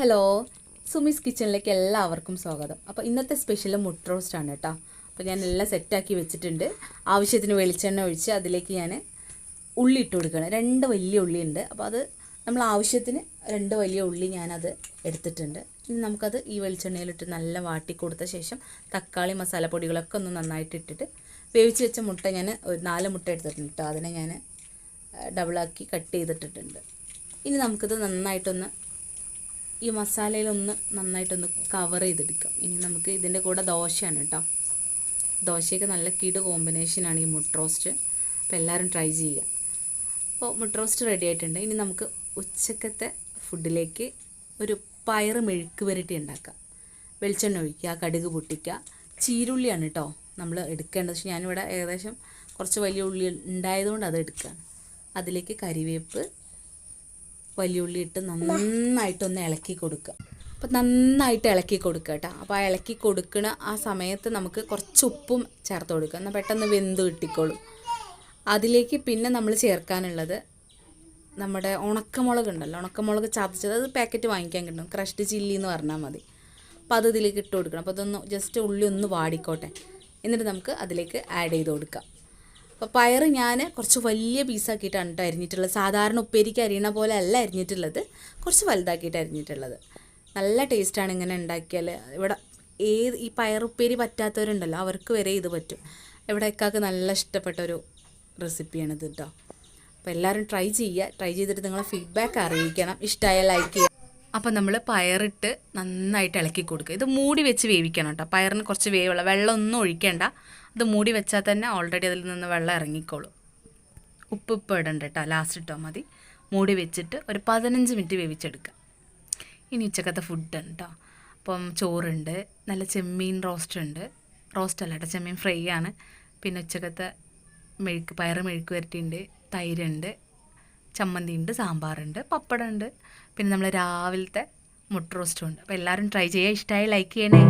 Hello, Sumi's കിച്ചണിലേക്ക് എല്ലാവർക്കും സ്വാഗതം. അപ്പോൾ ഇന്നത്തെ സ്പെഷ്യൽ മുട്ട റോസ്റ്റാണ് കേട്ടോ. അപ്പോൾ ഞാൻ എല്ലാം സെറ്റാക്കി വെച്ചിട്ടുണ്ട്. ആവശ്യത്തിന് വെളിച്ചെണ്ണ ഒഴിച്ച് അതിലേക്ക് ഞാൻ ഉള്ളി ഇട്ട് കൊടുക്കുകയാണ്. 2 വലിയ ഉള്ളി ഉണ്ട്. അപ്പോൾ അത് നമ്മൾ ആവശ്യത്തിന് 2 വലിയ ഉള്ളി ഞാനത് എടുത്തിട്ടുണ്ട്. ഇനി നമുക്കത് ഈ വെളിച്ചെണ്ണയിലിട്ട് നല്ല വാട്ടി കൊടുത്ത ശേഷം തക്കാളി മസാലപ്പൊടികളൊക്കെ ഒന്ന് നന്നായിട്ട് ഇട്ടിട്ട് വേവിച്ച് വെച്ച മുട്ട ഞാൻ ഒരു 4 മുട്ട എടുത്തിട്ടുണ്ട് കേട്ടോ. അതിനെ ഞാൻ ഡബിളാക്കി കട്ട് ചെയ്തിട്ടിട്ടുണ്ട്. ഇനി നമുക്കിത് നന്നായിട്ടൊന്ന് ഈ മസാലയിലൊന്ന് നന്നായിട്ടൊന്ന് കവർ ചെയ്തെടുക്കാം. ഇനി നമുക്ക് ഇതിൻ്റെ കൂടെ ദോശയാണ് കേട്ടോ. ദോശയൊക്കെ നല്ല കിടു കോമ്പിനേഷനാണ് ഈ മുട്ട റോസ്റ്റ്. അപ്പോൾ എല്ലാവരും ട്രൈ ചെയ്യുക. അപ്പോൾ മുട്ട റോസ്റ്റ് റെഡി ആയിട്ടുണ്ട്. ഇനി നമുക്ക് ഉച്ചക്കത്തെ ഫുഡിലേക്ക് ഒരു പയറ് മെഴുക്ക് പുരട്ടി ഉണ്ടാക്കാം. വെളിച്ചെണ്ണ ഒഴിക്കുക, കടുക് പൊട്ടിക്കുക, ചീരുള്ളിയാണ് കേട്ടോ നമ്മൾ എടുക്കേണ്ടത്. പക്ഷേ ഞാനിവിടെ ഏകദേശം കുറച്ച് വലിയ ഉള്ളി ഉണ്ടായതുകൊണ്ട് അത് എടുക്കുകയാണ്. അതിലേക്ക് കരിവേപ്പ്, വലിയ ഉള്ളി ഇട്ട് നന്നായിട്ടൊന്ന് ഇളക്കി കൊടുക്കുക. അപ്പോൾ നന്നായിട്ട് ഇളക്കി കൊടുക്കുക കേട്ടോ. അപ്പോൾ ആ ഇളക്കി കൊടുക്കുന്ന ആ സമയത്ത് നമുക്ക് കുറച്ച് ഉപ്പും ചേർത്ത് കൊടുക്കുക. എന്നാൽ പെട്ടെന്ന് വെന്ത് കിട്ടിക്കോളും. അതിലേക്ക് പിന്നെ നമ്മൾ ചേർക്കാനുള്ളത് നമ്മുടെ ഉണക്കമുളക് ഉണ്ടല്ലോ, ഉണക്കമുളക് ചതച്ചത്. അത് പാക്കറ്റ് വാങ്ങിക്കാൻ കിട്ടും, ക്രഷ്ഡ് ചില്ലി എന്ന് പറഞ്ഞാൽ മതി. അപ്പോൾ അത് ഇതിലേക്ക് ഇട്ട് കൊടുക്കണം. അപ്പോൾ അതൊന്ന് ജസ്റ്റ് ഉള്ളി ഒന്ന് വാടിക്കോട്ടെ. എന്നിട്ട് നമുക്ക് അതിലേക്ക് ആഡ് ചെയ്ത് കൊടുക്കാം. അപ്പോൾ പയർ ഞാൻ കുറച്ച് വലിയ പീസാക്കിയിട്ടാണ് കേട്ടോ അരിഞ്ഞിട്ടുള്ളത്. സാധാരണ ഉപ്പേരിക്ക് അരിയണ പോലെ അല്ല അരിഞ്ഞിട്ടുള്ളത്, കുറച്ച് വലുതാക്കിയിട്ട് അരിഞ്ഞിട്ടുള്ളത്. നല്ല ടേസ്റ്റാണ് ഇങ്ങനെ ഉണ്ടാക്കിയാൽ. ഇവിടെ ഈ പയർ ഉപ്പേരി പറ്റാത്തവരുണ്ടല്ലോ, അവർക്ക് വരെ ഇത് പറ്റും. ഇവിടെ ഇക്കാക്ക് നല്ല ഇഷ്ടപ്പെട്ടൊരു റെസിപ്പിയാണിത് കേട്ടോ. അപ്പോൾ എല്ലാവരും ട്രൈ ചെയ്യുക. ട്രൈ ചെയ്തിട്ട് നിങ്ങളെ ഫീഡ്ബാക്ക് അറിയിക്കണം. ഇഷ്ടമായ ലൈക്ക് ചെയ്യുക. അപ്പോൾ നമ്മൾ പയറിട്ട് നന്നായിട്ട് ഇളക്കി കൊടുക്കുക. ഇത് മൂടി വെച്ച് വേവിക്കണം കേട്ടോ. പയറിന് കുറച്ച് വേവുള്ള, വെള്ളമൊന്നും ഒഴിക്കേണ്ട. അത് മൂടി വെച്ചാൽ തന്നെ ഓൾറെഡി അതിൽ നിന്ന് വെള്ളം ഇറങ്ങിക്കോളും. ഉപ്പ് ഇടണ്ട കേട്ടോ, ലാസ്റ്റ് ഇട്ടാൽ മതി. മൂടി വെച്ചിട്ട് ഒരു 15 മിനിറ്റ് വേവിച്ചെടുക്കുക. ഇനി ഉച്ചക്കത്തെ ഫുഡാണ് കേട്ടോ. അപ്പം ചോറുണ്ട്, നല്ല ചെമ്മീൻ റോസ്റ്റ് ഉണ്ട്. റോസ്റ്റ് അല്ല കേട്ടോ, ചെമ്മീൻ ഫ്രൈ ആണ്. പിന്നെ ഉച്ചക്കത്തെ പയറ് മെഴുക്ക് പുരട്ടിയുണ്ട്, തൈരുണ്ട്, ചമ്മന്തി ഉണ്ട്, സാമ്പാറുണ്ട്, പപ്പടമുണ്ട്. പിന്നെ നമ്മൾ രാവിലത്തെ മുട്ട റോസ്റ്റും ഉണ്ട്. അപ്പോൾ എല്ലാവരും ട്രൈ ചെയ്യുക. ഇഷ്ടമായി ലൈക്ക് ചെയ്യണേ.